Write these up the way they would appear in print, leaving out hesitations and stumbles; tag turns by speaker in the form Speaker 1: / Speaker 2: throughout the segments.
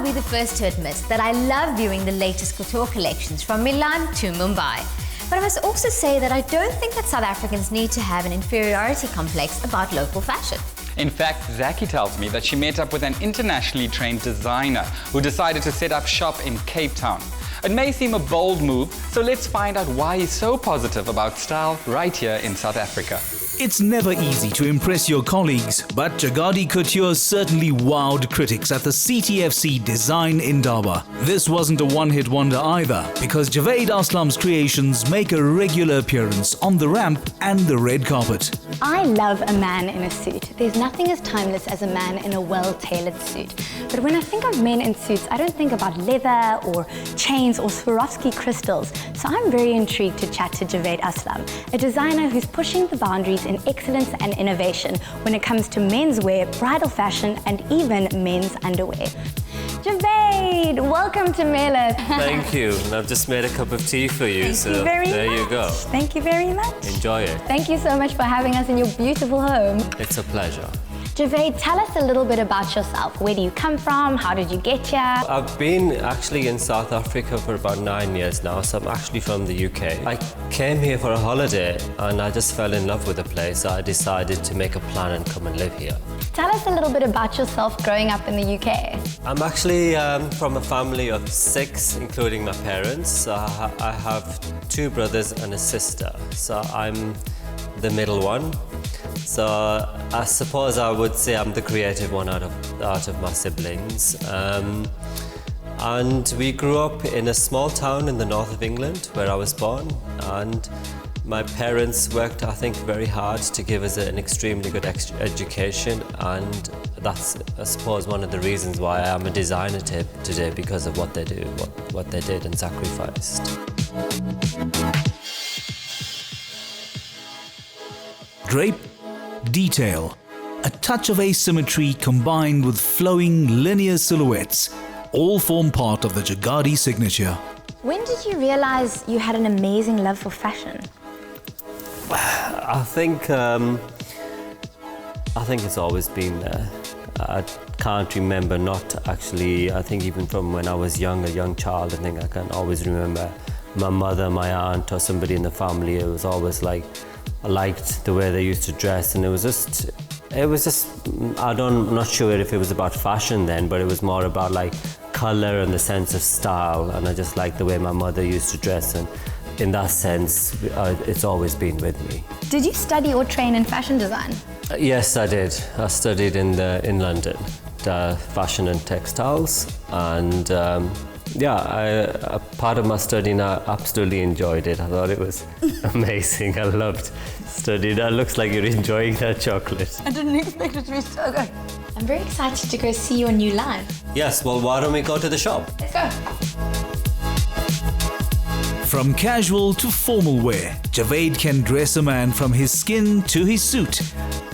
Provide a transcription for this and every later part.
Speaker 1: be the first to admit that I love viewing the latest couture collections from Milan to Mumbai. But I must also say that I don't think that South Africans need to have an inferiority complex about local fashion.
Speaker 2: In fact, Zakeeya tells me that she met up with an internationally trained designer who decided to set up shop in Cape Town. It may seem a bold move, so let's find out why he's so positive about style right here in South Africa.
Speaker 3: It's never easy to impress your colleagues, but Jagadi Couture certainly wowed critics at the CTFC Design Indaba. This wasn't a one-hit wonder either, because Javaid Aslam's creations make a regular appearance on the ramp and the red carpet.
Speaker 4: I love a man in a suit. There's nothing as timeless as a man in a well-tailored suit. But when I think of men in suits, I don't think about leather or chains or Swarovski crystals. So I'm very intrigued to chat to Javaid Aslam, a designer who's pushing the boundaries in excellence and innovation when it comes to menswear, bridal fashion, and even men's underwear. Javaid, welcome to Mela.
Speaker 5: Thank you. And I've just made a cup of tea for you.
Speaker 4: Thank you very much.
Speaker 5: There you go.
Speaker 4: Thank you very much.
Speaker 5: Enjoy it.
Speaker 4: Thank you so much for having us in your beautiful home.
Speaker 5: It's a pleasure.
Speaker 4: Javaid, tell us a little bit about yourself. Where do you come from? How did you get here?
Speaker 5: I've been actually in South Africa for about 9 years now, so I'm actually from the UK. I came here for a holiday and I just fell in love with the place. So I decided to make a plan and come and live here.
Speaker 4: Tell us a little bit about yourself growing up in the UK.
Speaker 5: I'm actually from a family of 6, including my parents. I have 2 brothers and a sister, so I'm the middle one. So I suppose I would say I'm the creative one out of my siblings. And we grew up in a small town in the north of England where I was born. And my parents worked, I think, very hard to give us an extremely good education. And that's, I suppose, one of the reasons why I am a designer today, because of what they do, what they did and sacrificed.
Speaker 3: Drape, detail, a touch of asymmetry combined with flowing linear silhouettes all form part of the Jagadi signature.
Speaker 4: When did you realize you had an amazing love for fashion?
Speaker 5: I think it's always been there. I can't remember not actually. I think even from when I was young, a young child, I think I can always remember my mother, my aunt, or somebody in the family. It was always like, I liked the way they used to dress, and it was just, I'm not sure if it was about fashion then, but it was more about like color and the sense of style, and I just liked the way my mother used to dress, and in that sense, it's always been with me.
Speaker 4: Did you study or train in fashion design?
Speaker 5: Yes, I did. I studied in London, fashion and textiles, and yeah, part of my studying, I absolutely enjoyed it. I thought it was amazing. I loved studying. It looks like you're enjoying that chocolate.
Speaker 4: I didn't expect it to be so good. I'm very excited to go see your new line.
Speaker 5: Yes, well, why don't we go to the shop?
Speaker 4: Let's go.
Speaker 3: From casual to formal wear, Javaid can dress a man from his skin to his suit,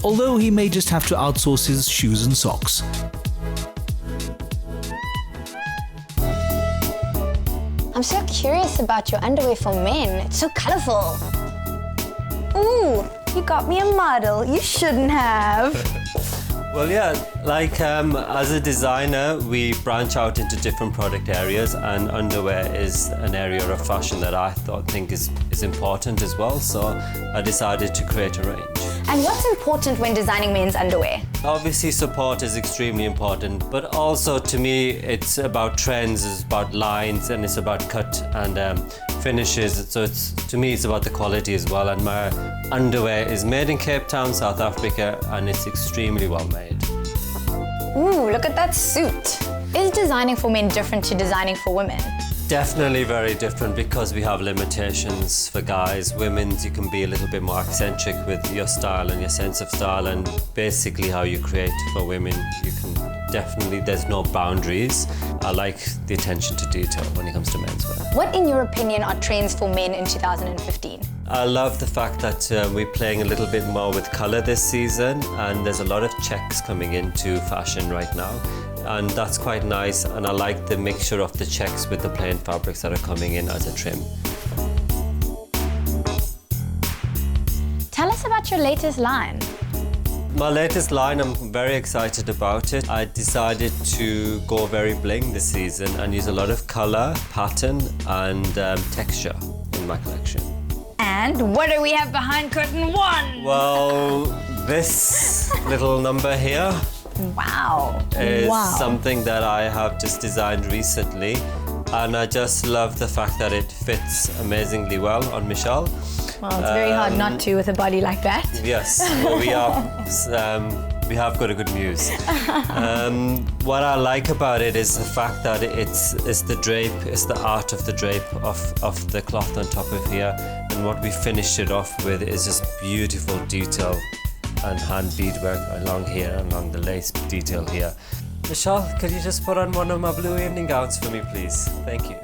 Speaker 3: although he may just have to outsource his shoes and socks.
Speaker 4: I'm so curious about your underwear for men. It's so colorful. Ooh, you got me a model. You shouldn't have.
Speaker 5: Well, yeah, like as a designer, we branch out into different product areas, and underwear is an area of fashion that I think is important as well. So I decided to create a range.
Speaker 4: And what's important when designing men's underwear?
Speaker 5: Obviously, support is extremely important, but also to me, it's about trends, it's about lines, and it's about cut and finishes. So to me, it's about the quality as well. And my underwear is made in Cape Town, South Africa, and it's extremely well made.
Speaker 4: Ooh, look at that suit. Is designing for men different to designing for women?
Speaker 5: Definitely very different, because we have limitations for guys. Women's, you can be a little bit more eccentric with your style and your sense of style, and basically how you create. For women, you can definitely, there's no boundaries. I like the attention to detail when it comes to menswear.
Speaker 4: What, in your opinion, are trends for men in 2015?
Speaker 5: I love the fact that we're playing a little bit more with color this season, and there's a lot of checks coming into fashion right now. And that's quite nice, and I like the mixture of the checks with the plain fabrics that are coming in as a trim.
Speaker 4: Tell us about your latest line.
Speaker 5: My latest line, I'm very excited about it. I decided to go very bling this season and use a lot of colour, pattern and texture in my collection.
Speaker 4: And what do we have behind curtain 1?
Speaker 5: Well, this little number here
Speaker 4: Wow.
Speaker 5: is something that I have just designed recently, and I just love the fact that it fits amazingly well on Michelle.
Speaker 4: Well, it's very hard not to with a body like that.
Speaker 5: Yes, well, we have got a good muse. What I like about it is the fact that it's the drape, it's the art of the drape of the cloth on top of here, and what we finished it off with is just beautiful detail and hand beadwork along here, along the lace detail here. Michelle, could you just put on one of my blue evening gowns for me, please? Thank you.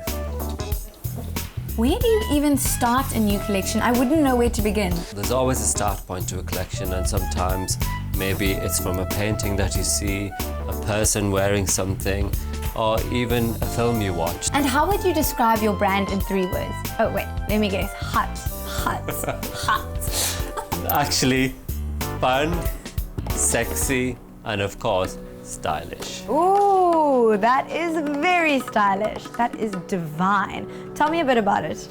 Speaker 4: Where do you even start a new collection? I wouldn't know where to begin.
Speaker 5: There's always a start point to a collection, and sometimes maybe it's from a painting that you see, a person wearing something, or even a film you watch.
Speaker 4: And how would you describe your brand in 3 words? Oh wait, let me guess. Hot.
Speaker 5: Actually, fun, sexy, and of course, stylish.
Speaker 4: Ooh, that is very stylish. That is divine. Tell me a bit about it.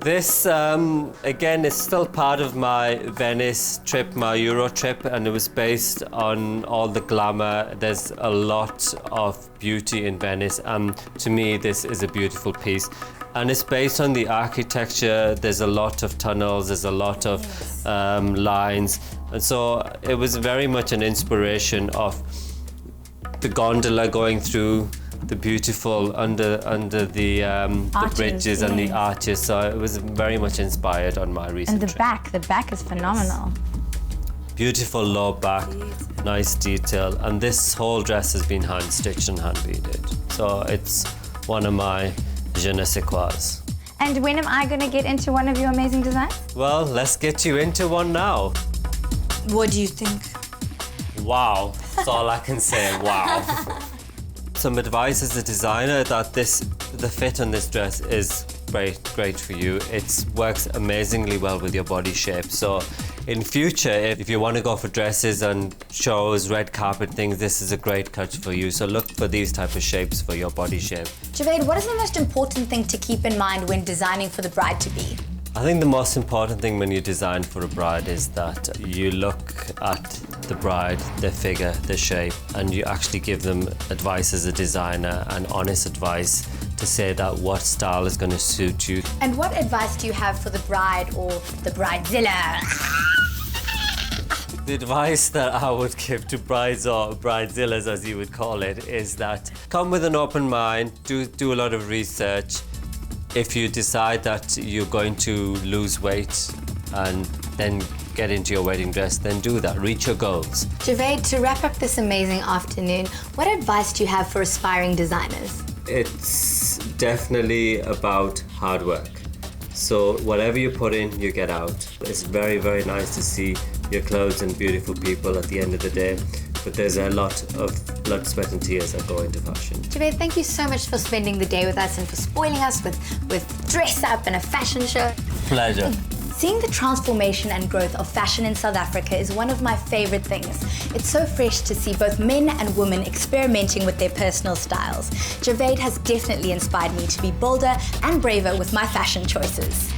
Speaker 5: This, again, is still part of my Venice trip, my Euro trip, and it was based on all the glamour. There's a lot of beauty in Venice, and to me, this is a beautiful piece. And it's based on the architecture. There's a lot of tunnels, there's a lot of lines. And so it was very much an inspiration of the gondola going through the beautiful under the bridges and the arches. So it was very much inspired on my recent
Speaker 4: trip. And the back is phenomenal.
Speaker 5: Beautiful low back, nice detail. And this whole dress has been hand stitched and hand beaded. So it's one of my je ne sais quoi.
Speaker 4: And when am I going to get into one of your amazing designs?
Speaker 5: Well, let's get you into one now.
Speaker 1: What do you think?
Speaker 5: Wow, that's all I can say, wow. Some advice as a designer that the fit on this dress is great for you. It works amazingly well with your body shape. So in future, if you want to go for dresses and shows, red carpet things, this is a great cut for you. So look for these type of shapes for your body shape.
Speaker 1: Javaid, what is the most important thing to keep in mind when designing for the bride-to-be?
Speaker 5: I think the most important thing when you design for a bride is that you look at the bride, their figure, their shape, and you actually give them advice as a designer, and honest advice to say that what style is going to suit you.
Speaker 1: And what advice do you have for the bride or the bridezilla?
Speaker 5: The advice that I would give to brides or bridezillas, as you would call it, is that come with an open mind, do a lot of research. If you decide that you're going to lose weight and then get into your wedding dress, then do that. Reach your goals.
Speaker 1: Javaid, to wrap up this amazing afternoon, what advice do you have for aspiring designers?
Speaker 5: It's definitely about hard work. So whatever you put in, you get out. It's very, very nice to see your clothes and beautiful people at the end of the day. But there's a lot of blood, sweat and tears that go into fashion.
Speaker 1: Javaid, thank you so much for spending the day with us and for spoiling us with dress up and a fashion show.
Speaker 5: Pleasure.
Speaker 1: Seeing the transformation and growth of fashion in South Africa is one of my favorite things. It's so fresh to see both men and women experimenting with their personal styles. Javaid has definitely inspired me to be bolder and braver with my fashion choices.